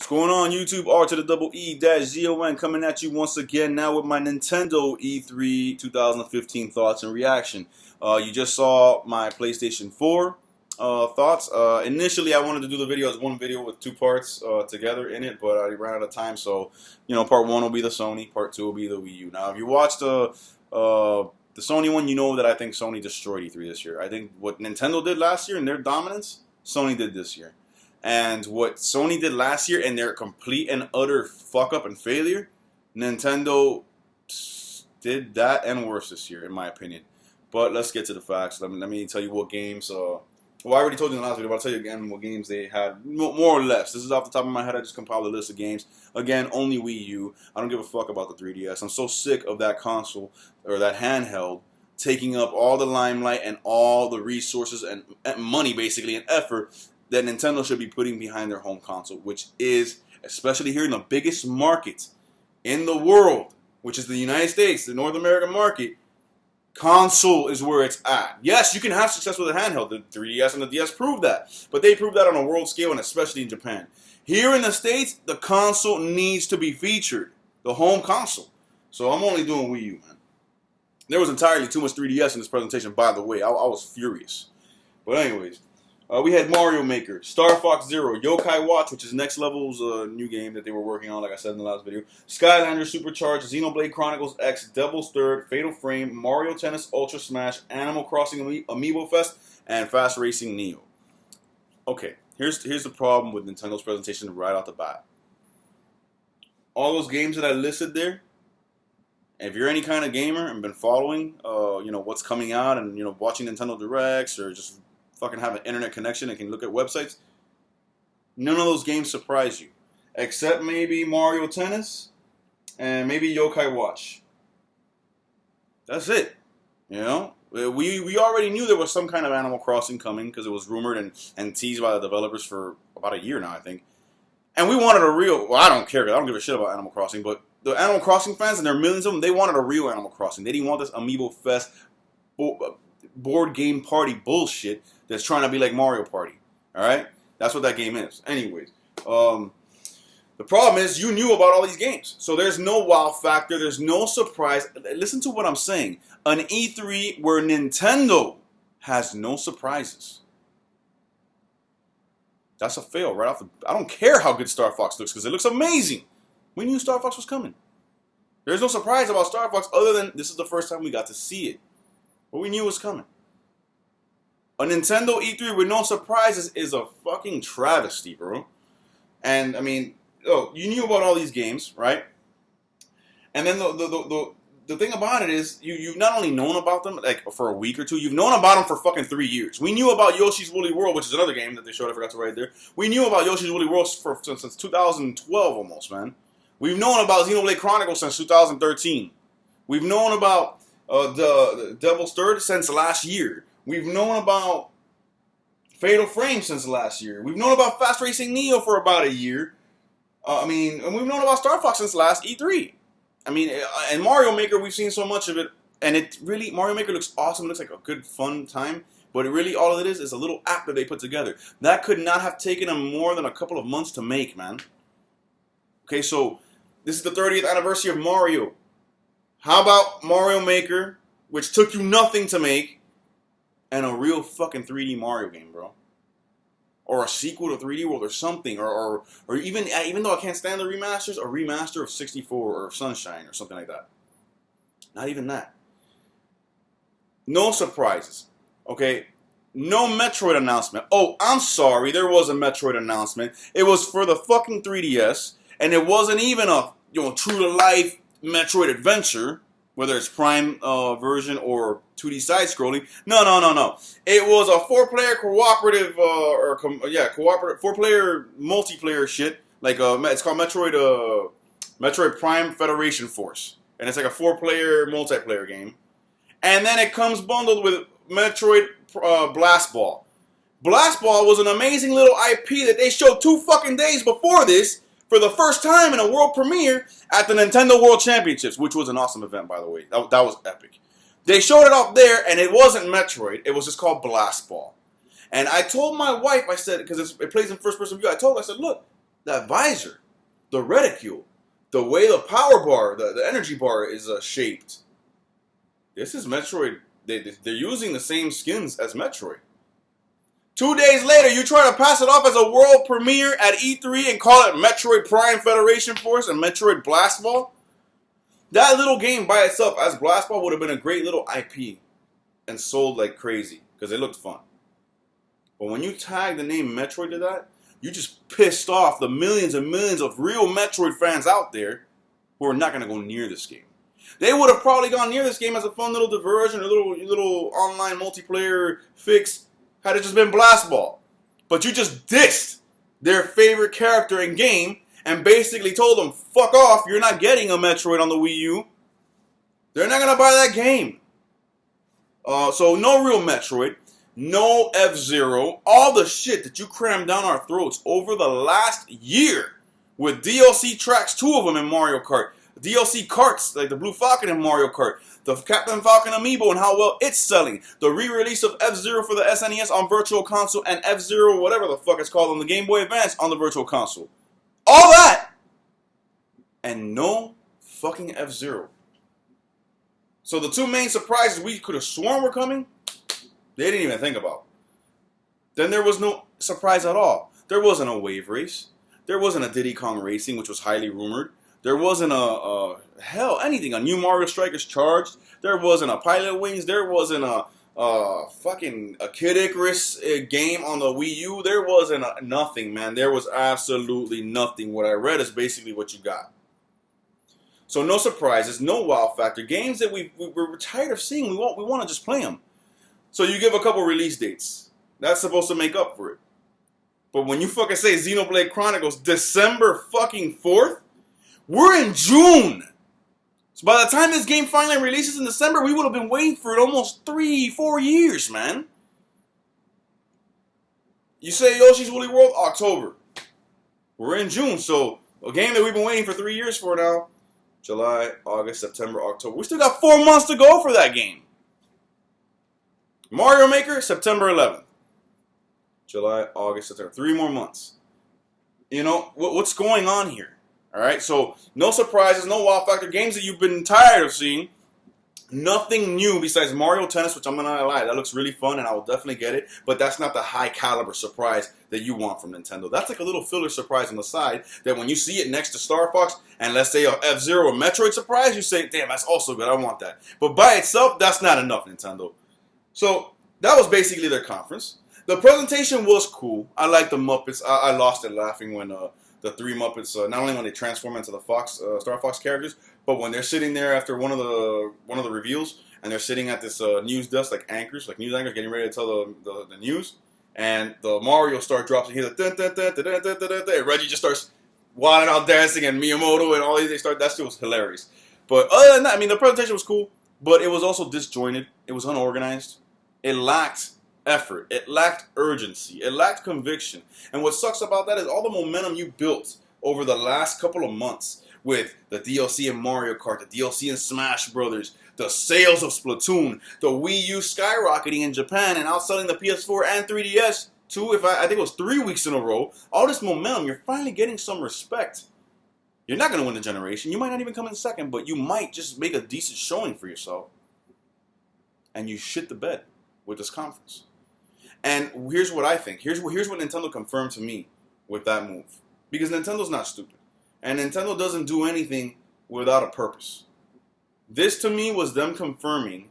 What's going on, YouTube? R to the double E dash ZON coming at you once again now with my Nintendo E3 2015 thoughts and reaction. You just saw my PlayStation 4 thoughts. Initially, I wanted to do the video as one video with two parts together in it, but I ran out of time, so part one will be the Sony, part two will be the Wii U. Now, if you watched the Sony one, you know that I think Sony destroyed E3 this year. I think what Nintendo did last year in their dominance, Sony did this year. And what Sony did last year and their complete and utter fuck up and failure, Nintendo did that and worse this year, in my opinion. But let's get to the facts. Let me tell you what games. Well, I already told you in the last video, but I'll tell you again what games they had, more or less. This is off the top of my head. I just compiled a list of games. Again, only Wii U. I don't give a fuck about the 3DS. I'm so sick of that console, or that handheld, taking up all the limelight and all the resources and money, basically, and effort that Nintendo should be putting behind their home console, which is, especially here in the biggest market in the world, which is the United States, the North American market, console is where it's at. Yes, you can have success with a handheld. The 3DS and the DS proved that. But they proved that on a world scale and especially in Japan. Here in the States, the console needs to be featured. The home console. So I'm only doing Wii U, man. There was entirely too much 3DS in this presentation, by the way. I was furious. But anyways, we had Mario Maker, Star Fox Zero, Yokai Watch, which is Next Level's new game that they were working on, like I said in the last video, Skylander Supercharged, Xenoblade Chronicles X, Devil's Third, Fatal Frame, Mario Tennis Ultra Smash, Animal Crossing Amiibo Fest, and Fast Racing Neo. Okay, here's the problem with Nintendo's presentation right off the bat. All those games that I listed there, if you're any kind of gamer and been following, what's coming out and watching Nintendo Directs or just fucking have an internet connection and can look at websites, none of those games surprise you, except maybe Mario Tennis and maybe Yokai Watch. That's it. We already knew there was some kind of Animal Crossing coming because it was rumored and teased by the developers for about a year now, I think. And we wanted a real, well, I don't care, I don't give a shit about Animal Crossing, but the Animal Crossing fans, and there are millions of them, they wanted a real Animal Crossing. They didn't want this Amiibo Fest board game party bullshit that's trying to be like Mario Party. Alright? That's what that game is. Anyways, the problem is you knew about all these games. So there's no wow factor. There's no surprise. Listen to what I'm saying. An E3 where Nintendo has no surprises. That's a fail right off the... I don't care how good Star Fox looks because it looks amazing. We knew Star Fox was coming. There's no surprise about Star Fox other than this is the first time we got to see it. But we knew it was coming. A Nintendo E3 with no surprises is a fucking travesty, bro. And, I mean, you knew about all these games, right? And then the thing about it is, you've not only known about them, like, for a week or two, you've known about them for fucking 3 years. We knew about Yoshi's Woolly World, which is another game that they showed, I forgot to write there. We knew about Yoshi's Woolly World since 2012 almost, man. We've known about Xenoblade Chronicles since 2013. We've known about the Devil's Third since last year. We've known about Fatal Frame since last year. We've known about Fast Racing Neo for about a year. And we've known about Star Fox since last E3. I mean, and Mario Maker, we've seen so much of it. And it really, Mario Maker looks awesome. It looks like a good, fun time. But it really, all it is a little app that they put together. That could not have taken them more than a couple of months to make, man. Okay, so this is the 30th anniversary of Mario. How about Mario Maker, which took you nothing to make, and a real fucking 3D Mario game, bro? Or a sequel to 3D World or something. Or even though I can't stand the remasters, a remaster of 64 or Sunshine or something like that. Not even that. No surprises. Okay? No Metroid announcement. Oh, I'm sorry, there was a Metroid announcement. It was for the fucking 3DS, and it wasn't even a true-to-life Metroid adventure, whether it's Prime version or 2D side-scrolling. No. It was a four-player cooperative, four-player multiplayer shit. Like it's called Metroid Prime Federation Force, and it's like a four-player multiplayer game. And then it comes bundled with Metroid Blast Ball. Blast Ball was an amazing little IP that they showed 2 fucking days before this, for the first time in a world premiere at the Nintendo World Championships, which was an awesome event, by the way. That was epic. They showed it up there, and it wasn't Metroid. It was just called Blast Ball. And I told my wife, I said, because it plays in first-person view, I told her, I said, look, That visor, the reticule, the way the power bar, the energy bar is shaped. This is Metroid. They're using the same skins as Metroid. 2 days later, you try to pass it off as a world premiere at E3 and call it Metroid Prime Federation Force and Metroid Blast Ball? That little game by itself as Blast Ball would have been a great little IP and sold like crazy because it looked fun. But when you tag the name Metroid to that, you just pissed off the millions and millions of real Metroid fans out there who are not going to go near this game. They would have probably gone near this game as a fun little diversion, a little online multiplayer fix, had it just been Blast Ball. But you just dissed their favorite character in game and basically told them, fuck off, you're not getting a Metroid on the Wii U. They're not going to buy that game. So no real Metroid, no F-Zero, all the shit that you crammed down our throats over the last year with DLC tracks, 2 of them in Mario Kart, DLC carts like the Blue Falcon in Mario Kart, the Captain Falcon Amiibo and how well it's selling, the re-release of F-Zero for the SNES on Virtual Console and F-Zero, whatever the fuck it's called, on the Game Boy Advance on the Virtual Console. All that! And no fucking F-Zero. So the 2 main surprises we could have sworn were coming, they didn't even think about. Then there was no surprise at all. There wasn't a Wave Race. There wasn't a Diddy Kong Racing, which was highly rumored. There wasn't anything. A new Mario Strikers Charged. There wasn't a Pilot Wings. There wasn't a Kid Icarus game on the Wii U. There wasn't nothing, man. There was absolutely nothing. What I read is basically what you got. So no surprises, no wow factor. Games that we're tired of seeing. We want to just play them. So you give a couple release dates. That's supposed to make up for it. But when you fucking say Xenoblade Chronicles December fucking 4th, we're in June. So by the time this game finally releases in December, we would have been waiting for it almost 3-4 years, man. You say Yoshi's Woolly World, October. We're in June, so a game that we've been waiting for 3 years for now. July, August, September, October. We still got 4 months to go for that game. Mario Maker, September 11th. July, August, September. 3 more months. You know, what's going on here? All right, so no surprises, no wow factor. Games that you've been tired of seeing. Nothing new besides Mario Tennis, which I'm not gonna lie, that looks really fun and I will definitely get it. But that's not the high caliber surprise that you want from Nintendo. That's like a little filler surprise on the side that when you see it next to Star Fox and let's say a F-Zero or Metroid surprise, you say, damn, that's also good, I want that. But by itself, that's not enough, Nintendo. So that was basically their conference. The presentation was cool. I like the Muppets. I lost it laughing when the 3 Muppets, not only when they transform into the Star Fox characters, but when they're sitting there after one of the reveals, and they're sitting at this news desk like news anchors, getting ready to tell the news, and the Mario star drops and you hear the dun, dun, dun, dun, dun, dun, dun, dun, and Reggie just starts wilding out dancing, and Miyamoto and all these, that shit was hilarious. But other than that, I mean, the presentation was cool, but it was also disjointed. It was unorganized. It lacked effort. It lacked urgency. It lacked conviction. And what sucks about that is all the momentum you built over the last couple of months with the DLC in Mario Kart, the DLC in Smash Brothers, the sales of Splatoon, the Wii U skyrocketing in Japan and outselling the PS4 and 3DS too, I think it was 3 weeks in a row. All this momentum, you're finally getting some respect. You're not going to win the generation. You might not even come in second, but you might just make a decent showing for yourself. And you shit the bed with this conference. And here's what I think. Here's what Nintendo confirmed to me with that move. Because Nintendo's not stupid. And Nintendo doesn't do anything without a purpose. This to me was them confirming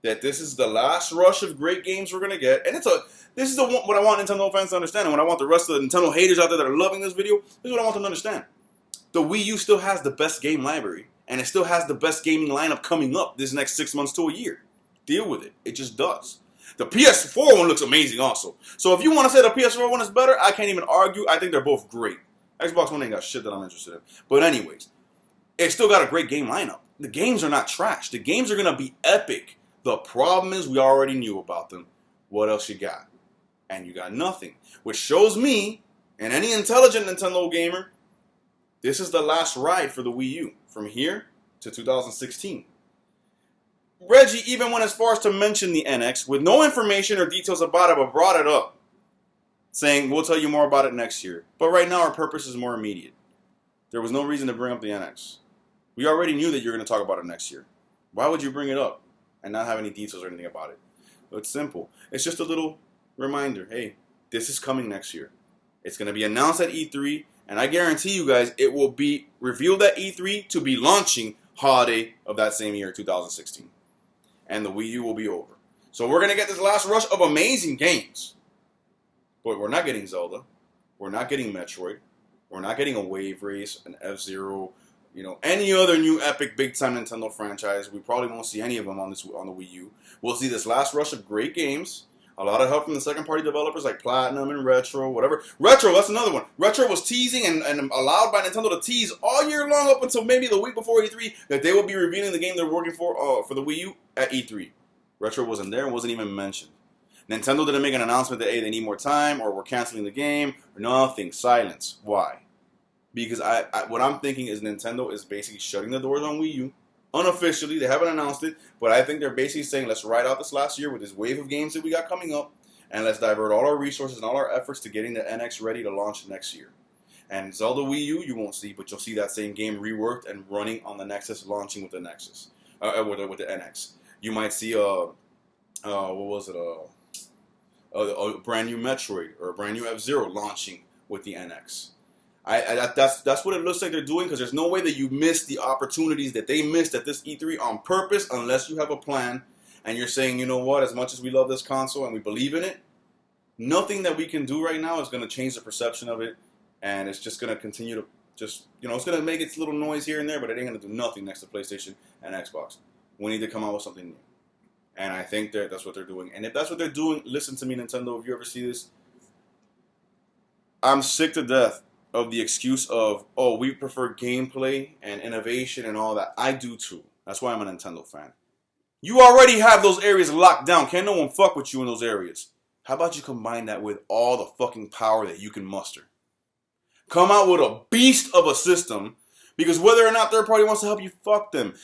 that this is the last rush of great games we're going to get. And this is what I want Nintendo fans to understand. And what I want the rest of the Nintendo haters out there that are loving this video, this is what I want them to understand. The Wii U still has the best game library. And it still has the best gaming lineup coming up this next 6 months to a year. Deal with it. It just does. The PS4 one looks amazing also. So if you want to say the PS4 one is better, I can't even argue. I think they're both great. Xbox One ain't got shit that I'm interested in. But anyways, it's still got a great game lineup. The games are not trash. The games are going to be epic. The problem is we already knew about them. What else you got? And you got nothing. Which shows me, and any intelligent Nintendo gamer, this is the last ride for the Wii U. From here to 2016. Reggie even went as far as to mention the NX with no information or details about it, but brought it up. saying we'll tell you more about it next year. But right now our purpose is more immediate. There was no reason to bring up the NX. We already knew that you're going to talk about it next year. Why would you bring it up and not have any details or anything about it? It's simple. It's just a little reminder. Hey, this is coming next year. It's going to be announced at E3, and I guarantee you guys it will be revealed at E3 to be launching holiday of that same year, 2016. And the Wii U will be over. So we're going to get this last rush of amazing games. But we're not getting Zelda. We're not getting Metroid. We're not getting a Wave Race, an F-Zero, any other new epic big-time Nintendo franchise. We probably won't see any of them on the Wii U. We'll see this last rush of great games. A lot of help from the second-party developers like Platinum and Retro, whatever. Retro, that's another one. Retro was teasing and allowed by Nintendo to tease all year long up until maybe the week before E3 that they will be revealing the game they're working for the Wii U at E3. Retro wasn't there and wasn't even mentioned. Nintendo didn't make an announcement that, hey, they need more time or we're canceling the game or nothing. Silence. Why? Because what I'm thinking is Nintendo is basically shutting the doors on Wii U. Unofficially, they haven't announced it, but I think they're basically saying, let's ride out this last year with this wave of games that we got coming up, and let's divert all our resources and all our efforts to getting the NX ready to launch next year. And Zelda Wii U, you won't see, but you'll see that same game reworked and running on the Nexus, launching with the Nexus, with the NX. You might see a brand new Metroid or a brand new F-Zero launching with the NX. That's what it looks like they're doing, because there's no way that you miss the opportunities that they missed at this E3 on purpose unless you have a plan and you're saying, you know what, as much as we love this console and we believe in it, nothing that we can do right now is going to change the perception of it, and it's just going to continue to just, it's going to make its little noise here and there, but it ain't going to do nothing next to PlayStation and Xbox. We need to come out with something new. And I think that's what they're doing. And if that's what they're doing, listen to me, Nintendo, if you ever see this, I'm sick to death of the excuse of, oh, we prefer gameplay and innovation and all that. I do too. That's why I'm a Nintendo fan. You already have those areas locked down. Can't no one fuck with you in those areas. How about you combine that with all the fucking power that you can muster? Come out with a beast of a system, because whether or not third party wants to help you, fuck them.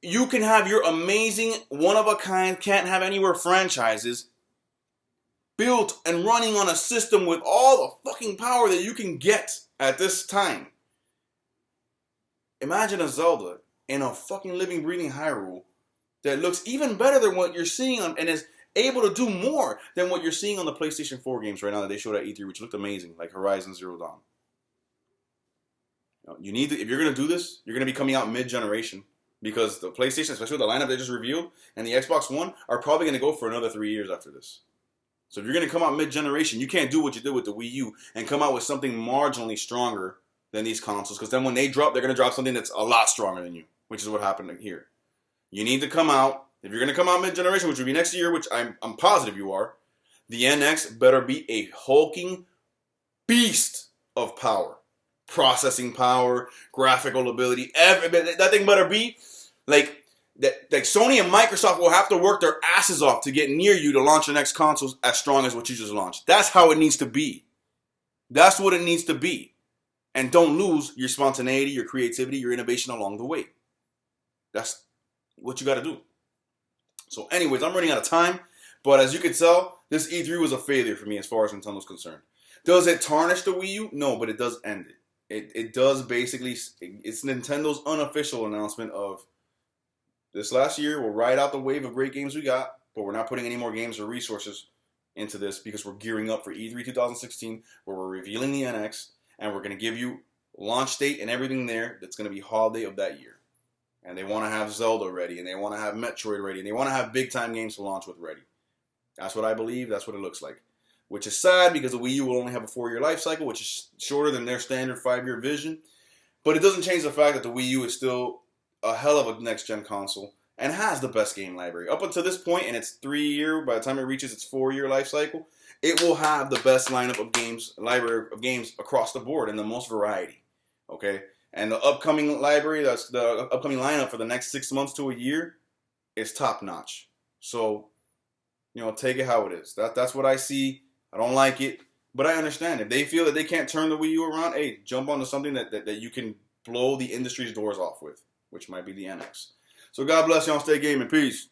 You can have your amazing, one-of-a-kind, can't-have-anywhere franchises built and running on a system with all the fucking power that you can get at this time. Imagine a Zelda in a fucking living, breathing Hyrule that looks even better than what you're seeing on, and is able to do more than what you're seeing on the PlayStation 4 games right now that they showed at E3, which looked amazing, like Horizon Zero Dawn. You need to, if you're going to do this, you're going to be coming out mid-generation, because the PlayStation, especially with the lineup they just revealed, and the Xbox One are probably going to go for another 3 years after this. So if you're going to come out mid-generation, you can't do what you did with the Wii U and come out with something marginally stronger than these consoles, because then when they drop, they're going to drop something that's a lot stronger than you, which is what happened here. You need to come out, if you're going to come out mid-generation, which will be next year, which I'm positive you are, the NX better be a hulking beast of power. Processing power, graphical ability, that thing better be like Sony and Microsoft will have to work their asses off to get near you to launch the next consoles as strong as what you just launched. That's how it needs to be. That's what it needs to be. And don't lose your spontaneity, your creativity, your innovation along the way. That's what you got to do. So anyways, I'm running out of time. But as you can tell, this E3 was a failure for me as far as Nintendo's concerned. Does it tarnish the Wii U? No, but it does end it. It does basically, it's Nintendo's unofficial announcement of this last year, we'll ride out the wave of great games we got, but we're not putting any more games or resources into this because we're gearing up for E3 2016, where we're revealing the NX, and we're going to give you launch date and everything there that's going to be holiday of that year. And they want to have Zelda ready, and they want to have Metroid ready, and they want to have big-time games to launch with ready. That's what I believe. That's what it looks like. Which is sad, because the Wii U will only have a 4-year life cycle, which is shorter than their standard 5-year vision. But it doesn't change the fact that the Wii U is still a hell of a next-gen console and has the best game library. Up until this point, and it's 3-year, by the time it reaches its 4-year life cycle, it will have the best lineup of games, library of games across the board, and the most variety. Okay? And the upcoming library, that's the upcoming lineup for the next 6 months to a year, is top-notch. So, take it how it is. That's what I see. I don't like it, but I understand. If they feel that they can't turn the Wii U around, hey, jump onto something that you can blow the industry's doors off with, which might be the NX. So God bless y'all. Stay gaming. Peace.